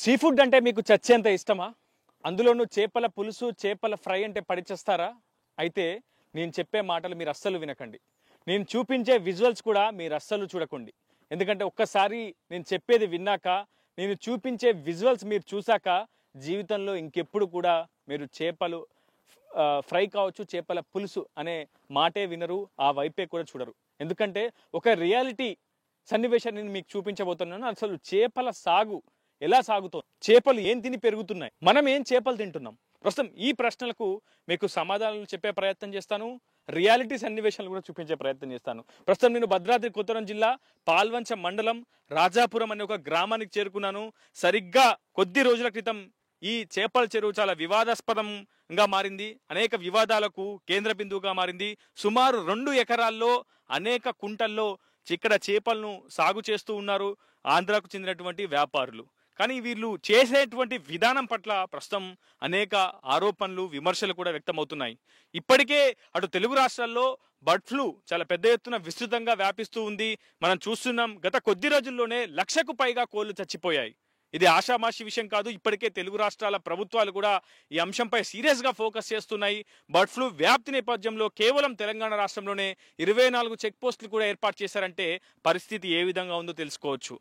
Sea food అంటే మీకు చచ్చేంత ఇష్టమా? అందులోనూ చేపల పులుసు, చేపల ఫ్రై అంటే పడిచేస్తారా? అయితే నేను చెప్పే మాటలు మీరు అస్సలు వినకండి. నేను చూపించే విజువల్స్ కూడా మీరు అస్సలు చూడకండి. ఎందుకంటే ఒక్కసారి నేను చెప్పేది విన్నాక, నేను చూపించే విజువల్స్ మీరు చూశాక జీవితంలో ఇంకెప్పుడు కూడా మీరు చేపలు ఫ్రై కావచ్చు, చేపల పులుసు అనే మాటే వినరు, ఆ వైపే కూడా చూడరు. ఎందుకంటే ఒక రియాలిటీ సన్నివేశాన్ని నేను మీకు చూపించబోతున్నాను. అసలు చేపల సాగు ఎలా సాగుతోంది, చేపలు ఏం తిని పెరుగుతున్నాయి, మనం ఏం చేపలు తింటున్నాం, ప్రస్తుతం ఈ ప్రశ్నలకు మీకు సమాధానాలు చెప్పే ప్రయత్నం చేస్తాను. రియాలిటీ సన్నివేశాలు కూడా చూపించే ప్రయత్నం చేస్తాను. ప్రస్తుతం నేను భద్రాద్రి కొత్తగూడెం జిల్లా పాల్వంచ మండలం రాజాపురం అనే ఒక గ్రామానికి చేరుకున్నాను. సరిగ్గా కొద్ది రోజుల క్రితం ఈ చేపల చెరువు చాలా వివాదాస్పదంగా మారింది, అనేక వివాదాలకు కేంద్ర బిందువుగా మారింది. సుమారు 2 ఎకరాల్లో అనేక కుంటల్లో ఇక్కడ చేపలను సాగు చేస్తూ ఉన్నారు ఆంధ్రాకు చెందినటువంటి వ్యాపారులు. కానీ వీళ్ళు చేసేటువంటి విధానం పట్ల ప్రస్తుతం అనేక ఆరోపణలు, విమర్శలు కూడా వ్యక్తమవుతున్నాయి. ఇప్పటికే అటు తెలుగు రాష్ట్రాల్లో బర్డ్ ఫ్లూ చాలా పెద్ద ఎత్తున విస్తృతంగా వ్యాపిస్తూ ఉంది. మనం చూస్తున్నాం, గత కొద్ది రోజుల్లోనే 1,00,000కు పైగా కోళ్లు చచ్చిపోయాయి. ఇది ఆషామాషి విషయం కాదు. ఇప్పటికే తెలుగు రాష్ట్రాల ప్రభుత్వాలు కూడా ఈ అంశంపై సీరియస్ గా ఫోకస్ చేస్తున్నాయి. బర్డ్ ఫ్లూ వ్యాప్తి నేపథ్యంలో కేవలం తెలంగాణ రాష్ట్రంలోనే 24 చెక్ పోస్టులు కూడా ఏర్పాటు చేశారంటే పరిస్థితి ఏ విధంగా ఉందో తెలుసుకోవచ్చు.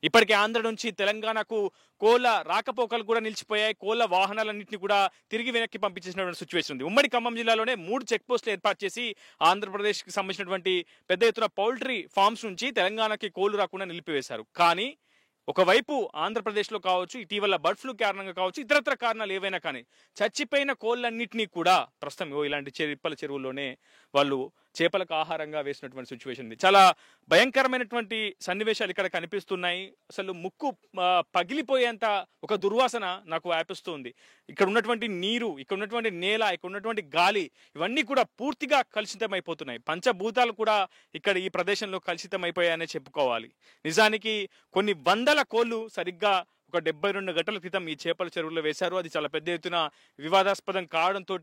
ఇప్పటికే ఆంధ్ర నుంచి తెలంగాణకు కోళ్ల రాకపోకలు కూడా నిలిచిపోయాయి. కోళ్ల వాహనాలన్నింటినీ కూడా తిరిగి వెనక్కి పంపించేసినటువంటి సిచ్యువేషన్ ఉంది. ఉమ్మడి ఖమ్మం జిల్లాలోనే 3 చెక్ పోస్టులు ఏర్పాటు చేసి ఆంధ్రప్రదేశ్కి సంబంధించినటువంటి పెద్ద ఎత్తున పౌల్ట్రీ ఫార్మ్స్ నుంచి తెలంగాణకి కోళ్లు రాకుండా నిలిపివేశారు. కానీ ఒకవైపు ఆంధ్రప్రదేశ్లో కావచ్చు, ఇటీవల బర్డ్ ఫ్లూ కారణంగా కావచ్చు, ఇతరత్ర కారణాలు ఏవైనా కానీ చచ్చిపోయిన కోళ్ళన్నింటినీ కూడా ప్రస్తుతం ఇలాంటి చేపల చెరువుల్లోనే వాళ్ళు చేపలకు ఆహారంగా వేసినటువంటి సిచ్యువేషన్ ఉంది. చాలా భయంకరమైనటువంటి సన్నివేశాలు ఇక్కడ కనిపిస్తున్నాయి. అసలు ముక్కు పగిలిపోయేంత ఒక దుర్వాసన నాకు వ్యాపిస్తుంది. ఇక్కడ ఉన్నటువంటి నీరు, ఇక్కడ ఉన్నటువంటి నేల, ఇక్కడ ఉన్నటువంటి గాలి ఇవన్నీ కూడా పూర్తిగా కలుషితమైపోతున్నాయి. పంచభూతాలు కూడా ఇక్కడ ఈ ప్రదేశంలో కలుషితమైపోయాయనే చెప్పుకోవాలి. నిజానికి కొన్ని వందల కోళ్లు సరిగ్గా ఒక 72 గంటల క్రితం ఈ చేపల చెరువులో వేశారు. అది చాలా పెద్ద ఎత్తున వివాదాస్పదం కావడంతో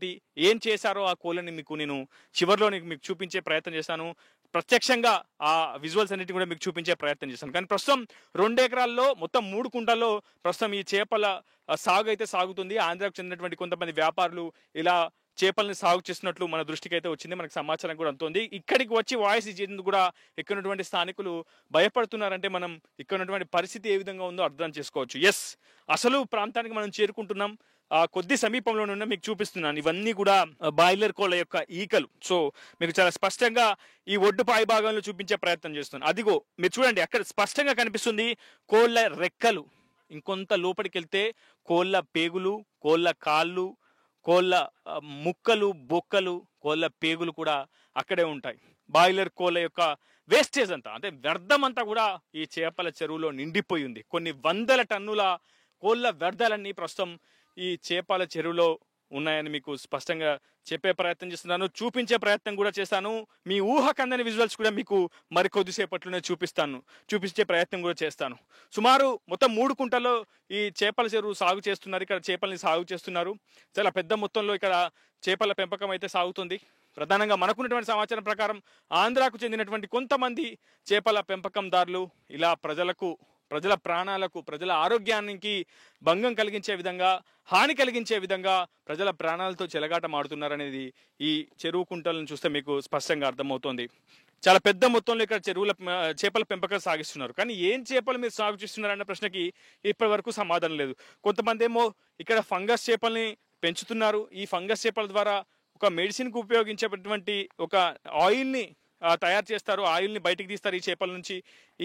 ఏం చేశారో ఆ కోళ్ళని నేను చివరిలో మీకు చూపించే ప్రయత్నం చేశాను. ప్రత్యక్షంగా ఆ విజువల్స్ అన్నిటి కూడా మీకు చూపించే ప్రయత్నం చేశాను. కానీ ప్రస్తుతం 2 ఎకరాల్లో మొత్తం 3 కుంటల్లో ప్రస్తుతం ఈ చేపల సాగు అయితే సాగుతుంది. ఆంధ్రాకు చెందినటువంటి కొంతమంది వ్యాపారులు ఇలా చేపల్ని సాగు చేస్తున్నట్లు మన దృష్టికి అయితే వచ్చింది. మనకు సమాచారం కూడా అందుతుంది. ఇక్కడికి వచ్చి వాయిస్ ఇచ్చేందుకు కూడా ఇక్కడ ఉన్నటువంటి స్థానికులు భయపడుతున్నారంటే మనం ఇక్కడ ఉన్నటువంటి పరిస్థితి ఏ విధంగా ఉందో అర్థం చేసుకోవచ్చు. ఎస్, అసలు ప్రాంతానికి మనం చేరుకుంటున్నాం. కొద్ది సమీపంలోనే మీకు చూపిస్తున్నాను. ఇవన్నీ కూడా బాయిలర్ కోళ్ల యొక్క ఈకలు. సో మీకు చాలా స్పష్టంగా ఈ ఒడ్డు పై భాగంలో చూపించే ప్రయత్నం చేస్తున్నాను. అదిగో మీరు చూడండి, అక్కడ స్పష్టంగా కనిపిస్తుంది కోళ్ల రెక్కలు. ఇంకొంత లోపలికి వెళ్తే కోళ్ల పేగులు, కోళ్ల కాళ్ళు, కోళ్ళ ముక్కలు, బొక్కలు, కోళ్ళ పేగులు కూడా అక్కడే ఉంటాయి. బాయిలర్ కోళ్ళ యొక్క వేస్టేజ్ అంతా, అంటే వ్యర్థం అంతా కూడా ఈ చేపల చెరువులో నిండిపోయి ఉంది. కొన్ని వందల టన్నుల కోళ్ళ వ్యర్థాలన్నీ ప్రస్తుతం ఈ చేపల చెరువులో ఉన్నాయని మీకు స్పష్టంగా చెప్పే ప్రయత్నం చేస్తున్నాను, చూపించే ప్రయత్నం కూడా చేస్తాను. మీ ఊహకందని విజువల్స్ కూడా మీకు మరికొద్దిసేపట్లోనే చూపించే ప్రయత్నం కూడా చేస్తాను. సుమారు మొత్తం 3 కుంటల్లో ఈ చేపల చెరువు సాగు చేస్తున్నారు. ఇక్కడ చేపల్ని సాగు చేస్తున్నారు. చాలా పెద్ద మొత్తంలో ఇక్కడ చేపల పెంపకం అయితే సాగుతుంది. ప్రధానంగా మనకున్నటువంటి సమాచారం ప్రకారం ఆంధ్రాకు చెందినటువంటి కొంతమంది చేపల పెంపకందారులు ఇలా ప్రజల ప్రాణాలకు, ప్రజల ఆరోగ్యానికి భంగం కలిగించే విధంగా, హాని కలిగించే విధంగా ప్రజల ప్రాణాలతో చెలగాటమాడుతున్నారనేది ఈ చెరువు కుంటలను చూస్తే మీకు స్పష్టంగా అర్థమవుతోంది. చాలా పెద్ద మొత్తంలో ఇక్కడ చేపల పెంపకం సాగిస్తున్నారు. కానీ ఏం చేపలు మీరు సాగు చేస్తున్నారన్న ప్రశ్నకి ఇప్పటి వరకు సమాధానం లేదు. కొంతమంది ఏమో ఇక్కడ ఫంగస్ చేపల్ని పెంచుతున్నారు. ఈ ఫంగస్ చేపల ద్వారా ఒక మెడిసిన్కు ఉపయోగించేటటువంటి ఒక ఆయిల్ని తయారు చేస్తారు. ఆయిల్ని బయటికి తీస్తారు ఈ చేపల నుంచి.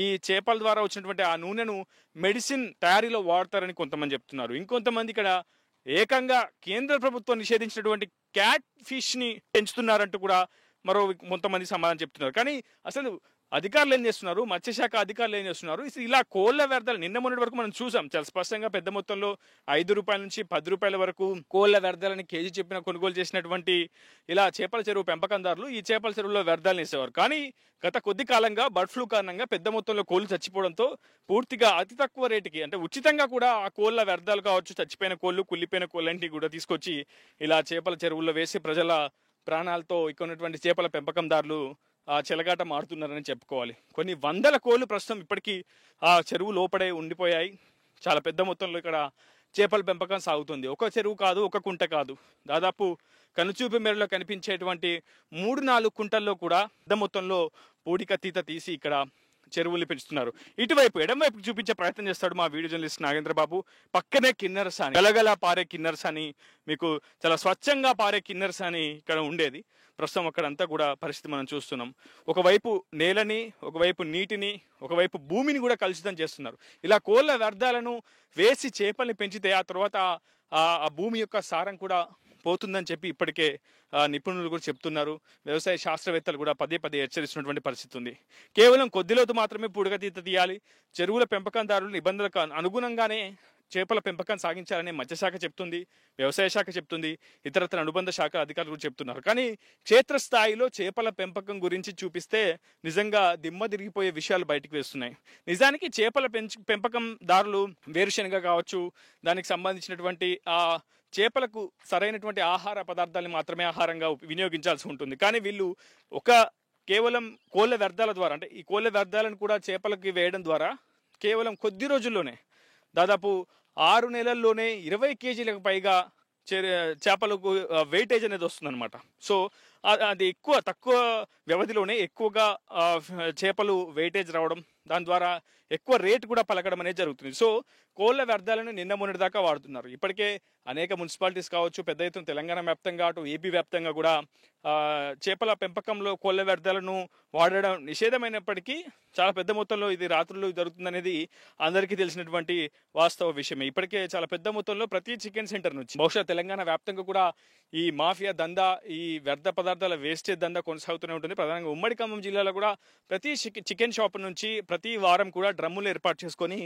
ఈ చేపల ద్వారా వచ్చినటువంటి ఆ నూనెను మెడిసిన్ తయారీలో వాడతారని కొంతమంది చెప్తున్నారు. ఇంకొంతమంది ఇక్కడ ఏకంగా కేంద్ర ప్రభుత్వం నిషేధించినటువంటి క్యాట్ ఫిష్ ని పెంచుతున్నారంటూ కూడా కొంతమంది సమాధానం చెప్తున్నారు. కానీ అసలు అధికారులు ఏం చేస్తున్నారు, మత్స్యశాఖ అధికారులు ఏం చేస్తున్నారు, ఇలా కోళ్ల వ్యర్థాలు నిన్న మొన్నటి వరకు మనం చూసాం చాలా స్పష్టంగా. పెద్ద మొత్తంలో 5 రూపాయల నుంచి 10 రూపాయల వరకు కోళ్ల వ్యర్థాలని కేజీ చెప్పిన కొనుగోలు చేసినటువంటి ఇలా చేపల చెరువు పెంపకందారులు ఈ చేపల చెరువులో వ్యర్థాలను వేసేవారు. కానీ గత కొద్ది కాలంగా బర్డ్ ఫ్లూ కారణంగా పెద్ద మొత్తంలో కోళ్లు చచ్చిపోవడంతో పూర్తిగా అతి తక్కువ రేటుకి, అంటే ఉచితంగా కూడా ఆ కోళ్ల వ్యర్థాలు కావచ్చు, చచ్చిపోయిన కోళ్లు, కుళ్ళిపోయిన కోళ్ళంటివి కూడా తీసుకొచ్చి ఇలా చేపల చెరువుల్లో వేసి ప్రజల ప్రాణాలతో ఇక్కడ ఉన్నటువంటి చేపల పెంపకందారులు చెలగాట మారుతున్నారని చెప్పుకోవాలి. కొన్ని వందల కోళ్లు ప్రస్తుతం ఇప్పటికీ ఆ చెరువు లోపడే ఉండిపోయాయి. చాలా పెద్ద మొత్తంలో ఇక్కడ చేపల పెంపకం సాగుతుంది. ఒక చెరువు కాదు, ఒక కుంట కాదు, దాదాపు కనుచూపు మేరలో కనిపించేటువంటి 3-4 కుంటల్లో కూడా పెద్ద మొత్తంలో పూడికతీత తీసి ఇక్కడ చెరువుల్ని పెంచుతున్నారు. ఇటువైపు ఎడమవైపు చూపించే ప్రయత్నం చేస్తాడు మా వీడియో జర్నలిస్ట్ నాగేంద్ర బాబు. పక్కనే కిన్నెరస అని, గలగల పారే కిన్నెరస అని, మీకు చాలా స్వచ్ఛంగా పారే కిన్నెరస అని ఇక్కడ ఉండేది. ప్రస్తుతం అక్కడంతా కూడా పరిస్థితి మనం చూస్తున్నాం. ఒకవైపు నేలని, ఒకవైపు నీటిని, ఒకవైపు భూమిని కూడా కలుషితం చేస్తున్నారు. ఇలా కోళ్ళ వ్యర్థాలను వేసి చేపల్ని పెంచితే ఆ తర్వాత ఆ భూమి యొక్క సారం కూడా పోతుందని చెప్పి ఇప్పటికే నిపుణులు కూడా చెప్తున్నారు. వ్యవసాయ శాస్త్రవేత్తలు కూడా పదే పదే హెచ్చరిస్తున్నటువంటి పరిస్థితి ఉంది. కేవలం కొద్ది లోతు మాత్రమే పూడికతీత తీయాలి, చెరువుల పెంపకందారులు నిబంధనలకు అనుగుణంగానే చేపల పెంపకం సాగించాలని మత్స్యశాఖ చెప్తుంది, వ్యవసాయ శాఖ చెప్తుంది, ఇతరత్ర అనుబంధ శాఖ అధికారులు కూడా చెప్తున్నారు. కానీ క్షేత్రస్థాయిలో చేపల పెంపకం గురించి చూపిస్తే నిజంగా దిమ్మ తిరిగిపోయే విషయాలు బయటకు వేస్తున్నాయి. నిజానికి చేపల పెంపకందారులు వేరుశనగ కావచ్చు, దానికి సంబంధించినటువంటి చేపలకు సరైనటువంటి ఆహార పదార్థాలను మాత్రమే ఆహారంగా వినియోగించాల్సి ఉంటుంది. కానీ వీళ్ళు కేవలం కోళ్ళ వ్యర్థాల ద్వారా, అంటే ఈ కోళ్ళ వ్యర్థాలను కూడా చేపలకి వేయడం ద్వారా కేవలం కొద్ది రోజుల్లోనే దాదాపు 6 నెలల్లోనే 20 కేజీలకు పైగా చేపలకు వెయిటేజ్ అనేది వస్తుందన్నమాట. సో అది తక్కువ వ్యవధిలోనే ఎక్కువగా చేపలు వెయిటేజ్ రావడం, దాని ద్వారా ఎక్కువ రేటు కూడా పలకడం అనేది జరుగుతుంది. సో కోళ్ళ వ్యర్థాలను నిన్న మొన్నటి దాకా వాడుతున్నారు. ఇప్పటికే అనేక మున్సిపాలిటీస్ కావచ్చు, పెద్ద ఎత్తున తెలంగాణ వ్యాప్తంగా అటు ఏపీ వ్యాప్తంగా కూడా చేపల పెంపకంలో కోళ్ళ వ్యర్థాలను వాడడం నిషేధమైనప్పటికీ చాలా పెద్ద మొత్తంలో ఇది రాత్రుల్లో జరుగుతుందనేది అందరికీ తెలిసినటువంటి వాస్తవ విషయమే. ఇప్పటికే చాలా పెద్ద మొత్తంలో ప్రతి చికెన్ సెంటర్ నుంచి బహుశా తెలంగాణ వ్యాప్తంగా కూడా ఈ మాఫియా దందా, ఈ వ్యర్థ పదార్థాల వేస్టేజ్ దందా కొనసాగుతూనే ఉంటుంది. ప్రధానంగా ఉమ్మడి ఖమ్మం జిల్లాలో కూడా ప్రతి చికెన్ షాప్ నుంచి ప్రతి వారం కూడా డ్రమ్ములు ఏర్పాటు చేసుకొని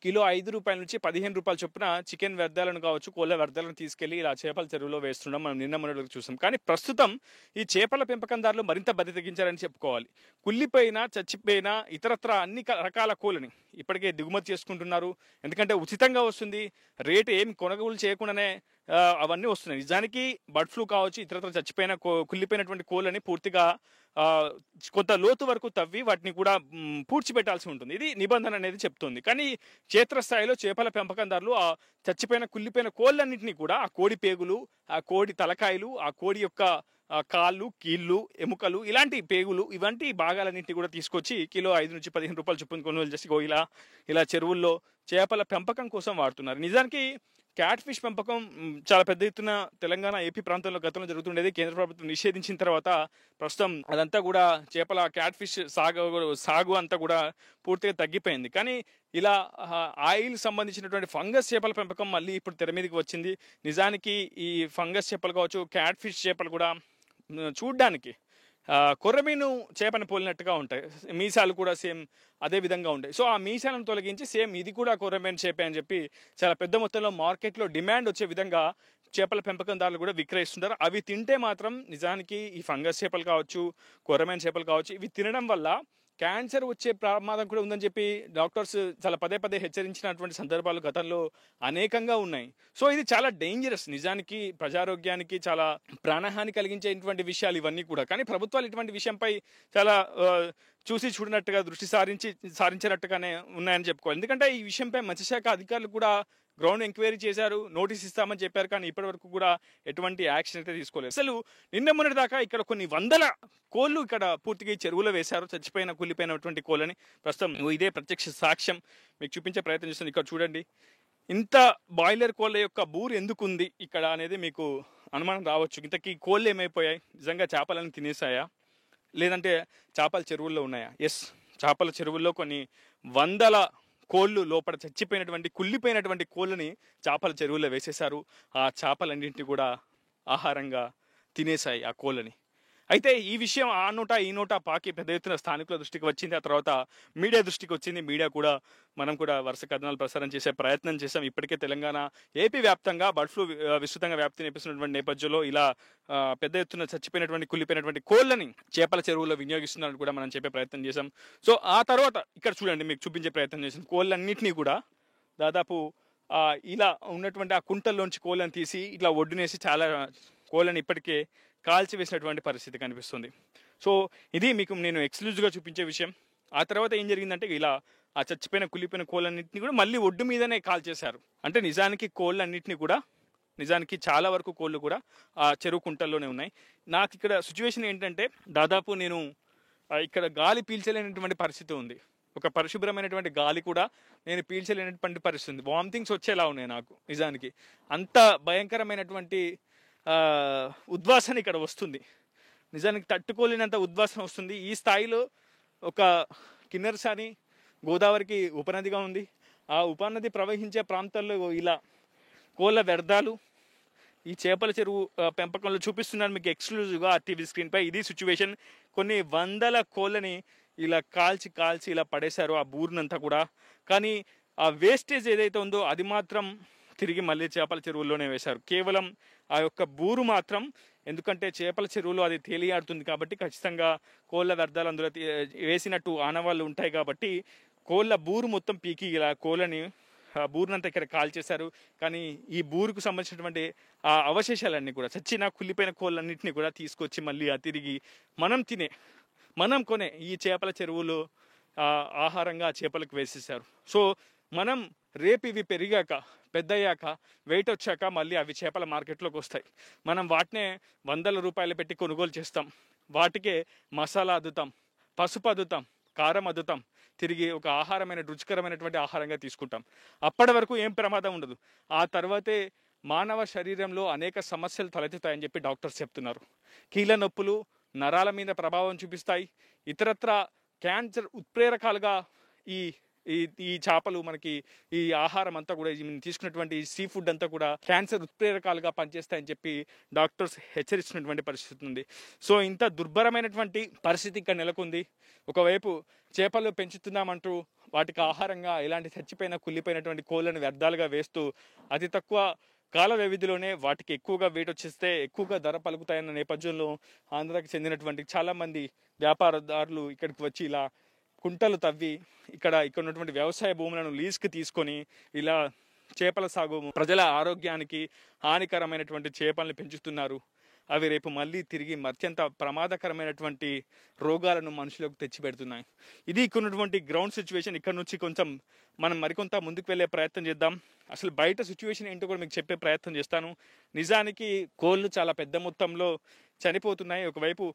కిలో 5 రూపాయల నుంచి 15 రూపాయల చొప్పున చికెన్ వ్యర్థాలను కావచ్చు, కోళ్ళ వ్యర్థాలను తీసుకెళ్లి ఇలా చేపల చెరువులో వేస్తుండడం మనం నిన్న మొన్నటి చూసాం. కానీ ప్రస్తుతం ఈ చేపల పెంపకందారులు మరింత బరి తెగించారని చెప్పుకోవాలి. కుళ్ళిపోయినా, చచ్చిపోయినా, ఇతరత్ర అన్ని రకాల కోళ్ళని ఇప్పటికే దిగుమతి చేసుకుంటున్నారు. ఎందుకంటే ఉచితంగా వస్తుంది, రేటు ఏం కొనుగోలు చేయకుండానే అవన్నీ వస్తున్నాయి. నిజానికి బర్డ్ ఫ్లూ కావచ్చు, ఇతరత్ర చచ్చిపోయిన కుళ్ళిపోయినటువంటి కోళ్ళని పూర్తిగా కొంత లోతు వరకు తవ్వి వాటిని కూడా పూడ్చిపెట్టాల్సి ఉంటుంది. ఇది నిబంధన అనేది చెప్తుంది. కానీ క్షేత్రస్థాయిలో చేపల పెంపకందారులు ఆ చచ్చిపోయిన కుళ్ళిపోయిన కోళ్ళన్నింటినీ కూడా ఆ కోడి పేగులు, ఆ కోడి తలకాయలు, ఆ కోడి యొక్క కాళ్ళు, కీళ్ళు, ఎముకలు, ఇలాంటి పేగులు, ఇవంటి భాగాలన్నింటినీ కూడా తీసుకొచ్చి కిలో 5 నుంచి 15 రూపాయలు చొప్పున కొనుగోలు చేసి ఇలా చెరువుల్లో చేపల పెంపకం కోసం వాడుతున్నారు. నిజానికి క్యాట్ ఫిష్ పెంపకం చాలా పెద్ద ఎత్తున తెలంగాణ, ఏపీ ప్రాంతంలో గతంలో జరుగుతుండేది. కేంద్ర ప్రభుత్వం నిషేధించిన తర్వాత ప్రస్తుతం అదంతా కూడా చేపల క్యాట్ ఫిష్ సాగు అంతా కూడా పూర్తిగా తగ్గిపోయింది. కానీ ఇలా ఆయిల్ సంబంధించినటువంటి ఫంగస్ చేపల పెంపకం మళ్ళీ ఇప్పుడు తెర మీదకి వచ్చింది. నిజానికి ఈ ఫంగస్ చేపలు కావచ్చు, క్యాట్ ఫిష్ చేపలు కూడా చూడ్డానికి కొర్రమీను చేపని పోలినట్టుగా ఉంటాయి. మీసాలు కూడా సేమ్ అదే విధంగా ఉంటాయి. సో ఆ మీసాలను తొలగించి సేమ్ ఇది కూడా కొర్రమీను చేపే అని చెప్పి చాలా పెద్ద మొత్తంలో మార్కెట్లో డిమాండ్ వచ్చే విధంగా చేపల పెంపకందారులు కూడా విక్రయిస్తుంటారు. అవి తింటే మాత్రం నిజానికి ఈ ఫంగస్ చేపలు కావచ్చు, కొర్రమీను చేపలు కావచ్చు, ఇవి తినడం వల్ల క్యాన్సర్ వచ్చే ప్రమాదం కూడా ఉందని చెప్పి డాక్టర్స్ చాలా పదే పదే హెచ్చరించినటువంటి సందర్భాలు గతంలో అనేకంగా ఉన్నాయి. సో ఇది చాలా డేంజరస్, నిజానికి ప్రజారోగ్యానికి చాలా ప్రాణహాని కలిగించేటువంటి విషయాలు ఇవన్నీ కూడా. కానీ ప్రభుత్వాలు ఇటువంటి విషయంపై చాలా చూసి చూడనట్టుగా దృష్టి సారించినట్టుగానే ఉన్నాయని చెప్పుకోవాలి. ఎందుకంటే ఈ విషయంపై మత్స్యశాఖ అధికారులు కూడా గ్రౌండ్ ఎంక్వైరీ చేశారు, నోటీస్ ఇస్తామని చెప్పారు. కానీ ఇప్పటి వరకు కూడా ఎటువంటి యాక్షన్ అయితే తీసుకోలేదు. అసలు నిన్న మొన్నటి దాకా ఇక్కడ కొన్ని వందల కోళ్ళు ఇక్కడ పూర్తిగా చెరువులో వేశారు, చచ్చిపోయిన కుళ్ళిపోయినటువంటి కోళ్ళని. ప్రస్తుతం ఇదే ప్రత్యక్ష సాక్ష్యం మీకు చూపించే ప్రయత్నం చేస్తుంది. ఇక్కడ చూడండి, ఇంత బాయిలర్ కోళ్ళ యొక్క బూరు ఎందుకు ఉంది ఇక్కడ అనేది మీకు అనుమానం రావచ్చు. ఇంతకీ కోళ్ళు ఏమైపోయాయి? నిజంగా చేపలను తినేసాయా, లేదంటే చేపల చెరువుల్లో ఉన్నాయా? ఎస్, చేపల చెరువుల్లో కొన్ని వందల కోళ్ళు లోపల చచ్చిపోయినటువంటి కుళ్ళిపోయినటువంటి కోళ్ళని చేపల చెరువుల్లో వేసేశారు. ఆ చేపలన్నింటినీ కూడా ఆహారంగా తినేశాయి ఆ కోళ్ళని. అయితే ఈ విషయం ఆ నోట ఈ నోట పాకి పెద్ద ఎత్తున స్థానికుల దృష్టికి వచ్చింది. ఆ తర్వాత మీడియా దృష్టికి వచ్చింది. మీడియా కూడా మనం కూడా వరుస కథనాలు ప్రసారం చేసే ప్రయత్నం చేశాం. ఇప్పటికే తెలంగాణ, ఏపీ వ్యాప్తంగా బర్డ్ ఫ్లూ విస్తృతంగా వ్యాప్తి నేపిస్తున్నటువంటి నేపథ్యంలో ఇలా పెద్ద ఎత్తున చచ్చిపోయినటువంటి కుళ్ళిపోయినటువంటి కోళ్ళని చేపల చెరువులో వినియోగిస్తున్నారని కూడా మనం చెప్పే ప్రయత్నం చేశాం. సో ఆ తర్వాత ఇక్కడ చూడండి, మీకు చూపించే ప్రయత్నం చేసాం. కోళ్ళన్నింటినీ కూడా దాదాపు ఇలా ఉన్నటువంటి ఆ కుంటల్లోంచి కోళ్ళని తీసి ఇట్లా ఒడ్డునేసి చాలా కోళ్ళని ఇప్పటికే కాల్చి వేసినటువంటి పరిస్థితి కనిపిస్తుంది. సో ఇది మీకు నేను ఎక్స్క్లూజివ్గా చూపించే విషయం. ఆ తర్వాత ఏం జరిగిందంటే ఇలా ఆ చచ్చిపోయిన కుళ్ళిపోయిన కోళ్ళన్నింటినీ కూడా మళ్ళీ ఒడ్డు మీదనే కాల్చేశారు. అంటే నిజానికి కోళ్ళన్నింటినీ కూడా నిజానికి చాలా వరకు కోళ్ళు కూడా ఆ చెరువు కుంటల్లోనే ఉన్నాయి. నాకు ఇక్కడ సిచ్యువేషన్ ఏంటంటే దాదాపు నేను ఇక్కడ గాలి పీల్చలేనటువంటి పరిస్థితి ఉంది. ఒక పరిశుభ్రమైనటువంటి గాలి కూడా నేను పీల్చలేనటువంటి పరిస్థితి ఉంది. వామిటింగ్స్ వచ్చేలా ఉన్నాయి నాకు. నిజానికి అంత భయంకరమైనటువంటి ఉద్వాసన ఇక్కడ వస్తుంది. నిజానికి తట్టుకోలేనంత ఉద్వాసన వస్తుంది. ఈ స్థాయిలో ఒక కిన్నెరసాని గోదావరికి ఉపనదిగా ఉంది. ఆ ఉపనది ప్రవహించే ప్రాంతాల్లో ఇలా కోళ్ళ వ్యర్థాలు ఈ చేపల చెరువు పెంపకంలో చూపిస్తున్నాను మీకు ఎక్స్క్లూజివ్గా టీవీ స్క్రీన్పై. ఇది సిచ్యువేషన్. కొన్ని వందల కోళ్ళని ఇలా కాల్చి ఇలా పడేశారు ఆ బూరినంతా కూడా. కానీ ఆ వేస్టేజ్ ఏదైతే ఉందో అది మాత్రం తిరిగి మళ్ళీ చేపల చెరువుల్లోనే వేశారు. కేవలం ఆ యొక్క బూరు మాత్రం, ఎందుకంటే చేపల చెరువులో అది తేలియాడుతుంది కాబట్టి ఖచ్చితంగా కోళ్ళ వ్యర్థాలు అందులో వేసినట్టు ఆనవాళ్ళు ఉంటాయి కాబట్టి కోళ్ళ బూరు మొత్తం పీకి ఇలా కోళ్ళని బూరునంతా ఇక్కడ కాల్చేశారు. కానీ ఈ బూరుకు సంబంధించినటువంటి ఆ అవశేషాలన్నీ కూడా చచ్చిన కుళ్ళిపోయిన కోళ్ళన్నింటినీ కూడా తీసుకొచ్చి మళ్ళీ తిరిగి మనం కొనే ఈ చేపల చెరువులో ఆహారంగా చేపలకు వేసేసారు. సో మనం రేపు ఇవి పెరిగాక పెద్దయ్యాక వెయిట్ వచ్చాక మళ్ళీ అవి చేపల మార్కెట్లోకి వస్తాయి. మనం వాటినే వందల రూపాయలు పెట్టి కొనుగోలు చేస్తాం. వాటికే మసాలా అద్దుతాం, పసుపు అద్దుతాం, కారం అద్దుతాం, తిరిగి ఒక రుచికరమైనటువంటి ఆహారంగా తీసుకుంటాం. అప్పటి వరకు ఏం ప్రమాదం ఉండదు. ఆ తర్వాతే మానవ శరీరంలో అనేక సమస్యలు తలెత్తుతాయని చెప్పి డాక్టర్స్ చెప్తున్నారు. కీళ్ళ నొప్పులు నరాల మీద ప్రభావం చూపిస్తాయి. ఇతరత్ర క్యాన్సర్ ఉత్ప్రేరకాలుగా ఈ చేపలు మనకి ఈ ఆహారం అంతా కూడా తీసుకున్నటువంటి సీ ఫుడ్ అంతా కూడా క్యాన్సర్ ఉత్ప్రేరకాలుగా పనిచేస్తాయని చెప్పి డాక్టర్స్ హెచ్చరిస్తున్నటువంటి పరిస్థితి ఉంది. సో ఇంత దుర్భరమైనటువంటి పరిస్థితి ఇక్కడ నెలకొంది. ఒకవైపు చేపలు పెంచుతున్నామంటూ వాటికి ఆహారంగా ఇలాంటి చచ్చిపోయిన కుళ్ళిపోయినటువంటి కోళ్ళను వ్యర్థాలుగా వేస్తూ అతి తక్కువ కాల వ్యవధిలోనే వాటికి ఎక్కువగా వెయిట్ వచ్చేస్తే ఎక్కువగా ధర పలుకుతాయన్న నేపథ్యంలో ఆంధ్రాకి చెందినటువంటి చాలామంది వ్యాపారదారులు ఇక్కడికి వచ్చి ఇలా కుంటలు తవ్వి ఇక్కడ ఉన్నటువంటి వ్యవసాయ భూములను లీజ్కి తీసుకొని ఇలా చేపల సాగు ప్రజల ఆరోగ్యానికి హానికరమైనటువంటి చేపలను పెంచుతున్నారు. అవి రేపు మళ్ళీ తిరిగి అత్యంత ప్రమాదకరమైనటువంటి రోగాలను మనుషులకు తెచ్చిపెడుతున్నాయి. ఇది ఉన్నటువంటి గ్రౌండ్ సిచ్యువేషన్. ఇక్కడ నుంచి కొంచెం మనం మరికొంత ముందుకు వెళ్ళే ప్రయత్నం చేద్దాం. అసలు బయట సిచ్యువేషన్ ఏంటో కూడా మీకు చెప్పే ప్రయత్నం చేస్తాను. నిజానికి కోళ్ళు చాలా పెద్ద మొత్తంలో చనిపోతున్నాయి. ఒకవైపు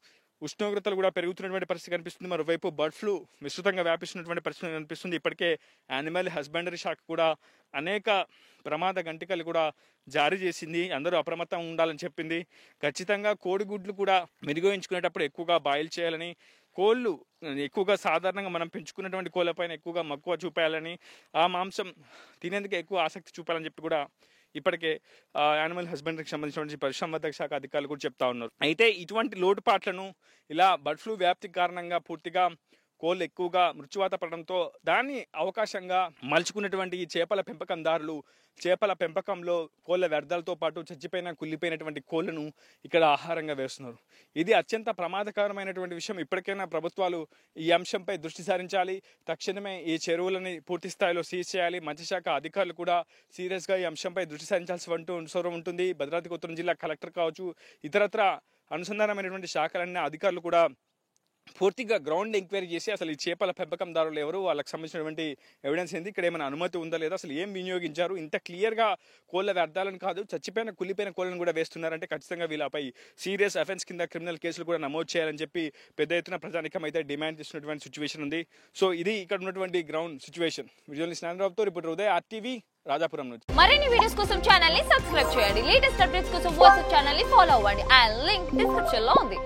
ఉష్ణోగ్రతలు కూడా పెరుగుతున్నటువంటి పరిస్థితి కనిపిస్తుంది. మరోవైపు బర్డ్ ఫ్లూ విస్తృతంగా వ్యాపిస్తున్నటువంటి పరిస్థితి కనిపిస్తుంది. ఇప్పటికే యానిమల్ హస్బెండరీ శాఖ కూడా అనేక ప్రమాద గంటికలు కూడా జారీ చేసింది. అందరూ అప్రమత్తంగా ఉండాలని చెప్పింది. ఖచ్చితంగా కోడిగుడ్లు కూడా మెరుగోయించుకునేటప్పుడు ఎక్కువగా బాయిల్ చేయాలని, కోళ్ళు ఎక్కువగా సాధారణంగా మనం పెంచుకున్నటువంటి కోళ్ళపైన ఎక్కువగా మక్కువ చూపాలని, ఆ మాంసం తినేందుకు ఎక్కువ ఆసక్తి చూపాలని చెప్పి కూడా ఇప్పటికే యానిమల్ హస్బెండరీకి సంబంధించిన పశుసంవర్ధక శాఖ అధికారులు కూడా చెప్తా ఉన్నారు. అయితే ఇటువంటి లోటుపాట్లను ఇలా బర్డ్ ఫ్లూ వ్యాప్తి కారణంగా పూర్తిగా కోళ్ళు ఎక్కువగా మృత్యువాత పడడంతో దాన్ని అవకాశంగా మలుచుకున్నటువంటి ఈ చేపల పెంపకందారులు చేపల పెంపకంలో కోళ్ళ వ్యర్థాలతో పాటు చచ్చిపోయిన కుళ్ళిపోయినటువంటి కోళ్ళను ఇక్కడ ఆహారంగా వేస్తున్నారు. ఇది అత్యంత ప్రమాదకరమైనటువంటి విషయం. ఇప్పటికైనా ప్రభుత్వాలు ఈ అంశంపై దృష్టి సారించాలి. తక్షణమే ఈ చెరువులని పూర్తి స్థాయిలో సీజ్ చేయాలి. మత్స్యశాఖ అధికారులు కూడా సీరియస్గా ఈ అంశంపై దృష్టి సారించాల్సి అవసరం ఉంటుంది. భద్రాద్రి కొత్తగూడెం జిల్లా కలెక్టర్ కావచ్చు, ఇతరత్ర అనుసంధానమైనటువంటి శాఖలన్నీ అధికారులు కూడా పూర్తిగా గ్రౌండ్ ఎంక్వైరీ చేసి అసలు ఈ చేపల పెంపకందారులు ఎవరు, వాళ్ళకి సంబంధించినటువంటి ఎవిడెన్స్ ఏంది, ఇక్కడ ఏమైనా అనుమతి ఉందా లేదా, అసలు ఏం వినియోగించారు, ఇంత క్లియర్గా కోళ్ళ వ్యర్థాలను కాదు చచ్చిపోయిన కుళ్ళిపోయిన కోళ్ళను కూడా వేస్తున్నారంటే ఖచ్చితంగా వీళ్ళపై సీరియస్ అఫెన్స్ కింద క్రిమినల్ కేసులు కూడా నమోదు చేయాలని చెప్పి పెద్ద ఎత్తున ప్రజానికం అయితే డిమాండ్ చేస్తున్నటువంటి సిచ్యువేషన్ ఉంది. సో ఇది ఇక్కడ ఉన్నటువంటి గ్రౌండ్ సిచ్యువేషన్. విజువల్ స్నానరావుతో రిపోర్టర్ ఉదయ్, RTV, రాజాపురం నుంచి. మరిన్ని వీడియోస్ కోసం ఛానల్ ని సబ్స్క్రైబ్ చేయండి. లేటెస్ట్ అప్డేట్స్ కోసం వాట్సాప్ ఛానల్ ని ఫాలో అవ్వండి. ఆ లింక్ డిస్క్రిప్షన్ లో ఉంది.